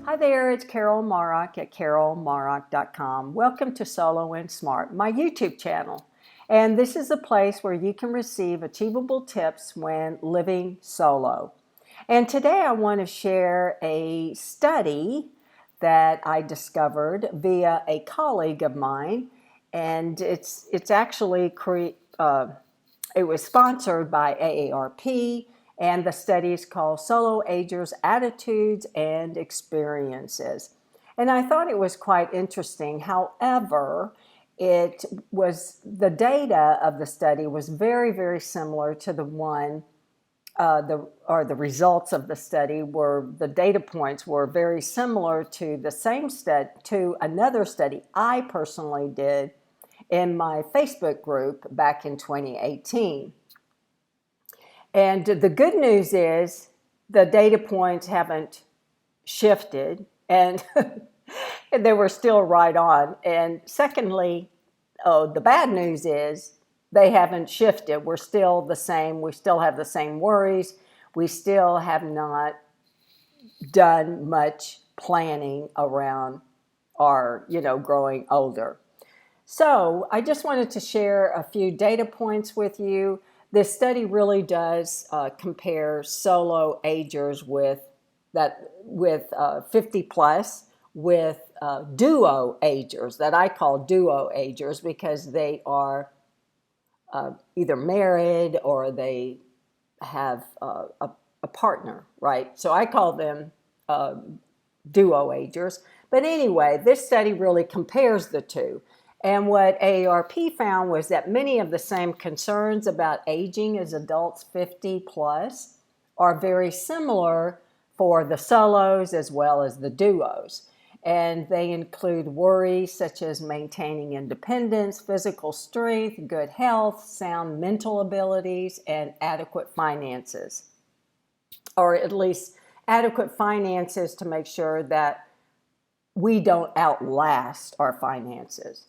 Hi there, it's Carol Marak at carolmarak.com. Welcome to Solo and Smart, my YouTube channel. And this is a place where you can receive achievable tips when living solo. And today I want to share a study that I discovered via a colleague of mine. And it's actually it was sponsored by AARP, and the study is called Solo Agers Attitudes and Experiences. And I thought it was quite interesting. However, the data of the study was very, very similar to the one, the results of the study the data points were very similar to the same study, to another study I personally did in my Facebook group back in 2018. And the good news is the data points haven't shifted, and they were still right on. And secondly, the bad news is they haven't shifted. We're still the same. We still have the same worries. We still have not done much planning around our, growing older. So I just wanted to share a few data points with you. This study really does compare solo agers with 50 plus with duo agers that I call duo agers because they are either married or they have a partner, right? So I call them duo agers. But anyway, this study really compares the two. And what AARP found was that many of the same concerns about aging as adults 50 plus are very similar for the solos as well as the duos. And they include worries such as maintaining independence, physical strength, good health, sound mental abilities, and adequate finances. Or at least adequate finances to make sure that we don't outlast our finances.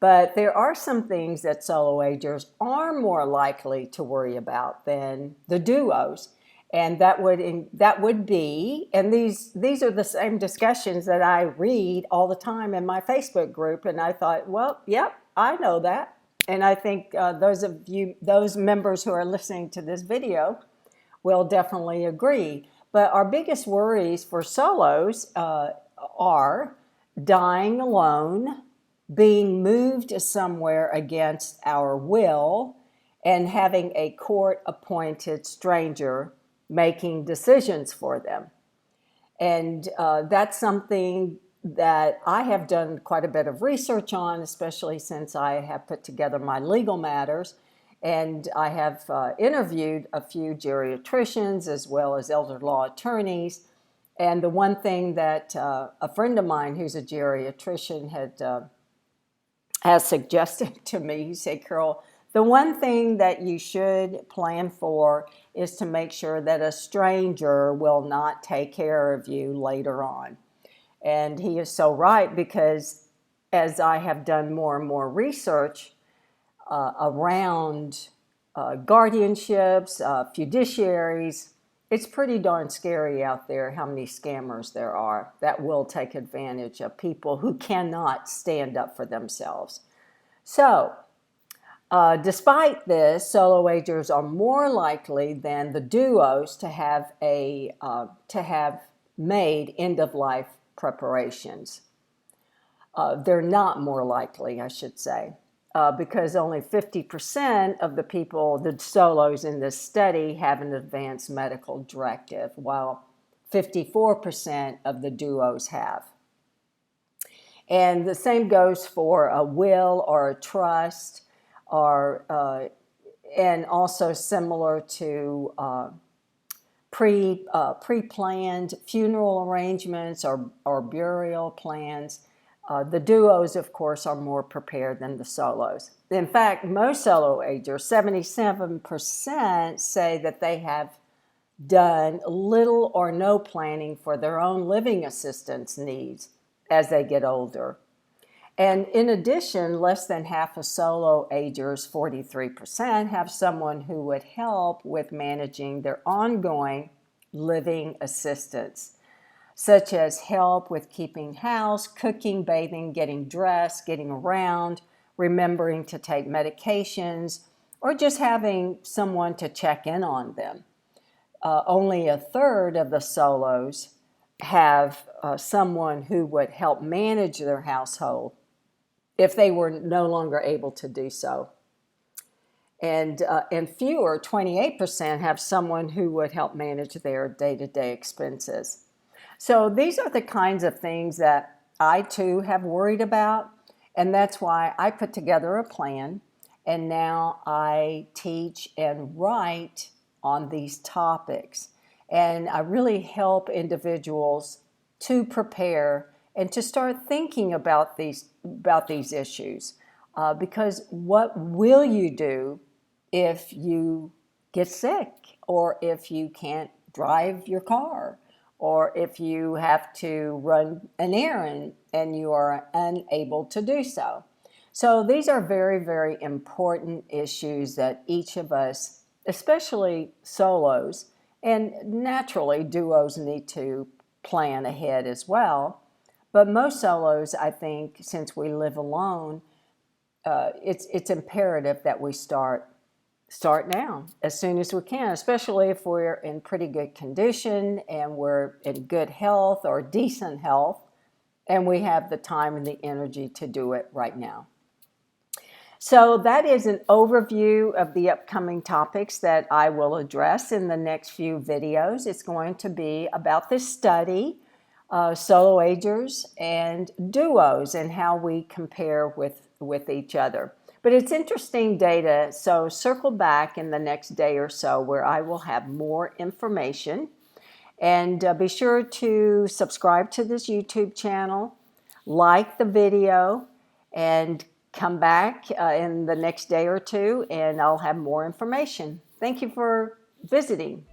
But there are some things that solo agers are more likely to worry about than the duos. And that would be, and these are the same discussions that I read all the time in my Facebook group. And I thought, well, yep, I know that. And I think those members who are listening to this video will definitely agree. But our biggest worries for solos are dying alone, being moved somewhere against our will, and having a court-appointed stranger making decisions for them. And that's something that I have done quite a bit of research on, especially since I have put together my legal matters. And I have interviewed a few geriatricians as well as elder law attorneys. And the one thing that a friend of mine who's a geriatrician has suggested to me, he said, Carol, the one thing that you should plan for is to make sure that a stranger will not take care of you later on. And he is so right, because as I have done more and more research around guardianships, fiduciaries, it's pretty darn scary out there how many scammers there are that will take advantage of people who cannot stand up for themselves. So, despite this, solo agers are more likely than the duos to have made end-of-life preparations. They're not more likely, I should say. Because only 50% of the people, the solos in this study, have an advanced medical directive, while 54% of the duos have. And the same goes for a will or a trust, and also similar to pre-planned funeral arrangements or burial plans. The duos, of course, are more prepared than the solos. In fact, most solo agers, 77%, say that they have done little or no planning for their own living assistance needs as they get older. And in addition, less than half of solo agers, 43%, have someone who would help with managing their ongoing living assistance. such as help with keeping house, cooking, bathing, getting dressed, getting around, remembering to take medications, or just having someone to check in on them. Only a third of the solos have someone who would help manage their household if they were no longer able to do so. And fewer, 28%, have someone who would help manage their day-to-day expenses. So these are the kinds of things that I too have worried about, and that's why I put together a plan, and now I teach and write on these topics. And I really help individuals to prepare and to start thinking about these issues. Because what will you do if you get sick, or if you can't drive your car, or if you have to run an errand and you are unable to do so? So these are very, very important issues that each of us, especially solos, and naturally duos, need to plan ahead as well. But most solos, I think, since we live alone, it's imperative that we start now as soon as we can, especially if we're in pretty good condition and we're in good health or decent health, and we have the time and the energy to do it right now. So that is an overview of the upcoming topics that I will address in the next few videos. It's going to be about this study, solo agers and duos, and how we compare with each other. But it's interesting data, so circle back in the next day or so where I will have more information. And be sure to subscribe to this YouTube channel, like the video, and come back in the next day or two, and I'll have more information. Thank you for visiting.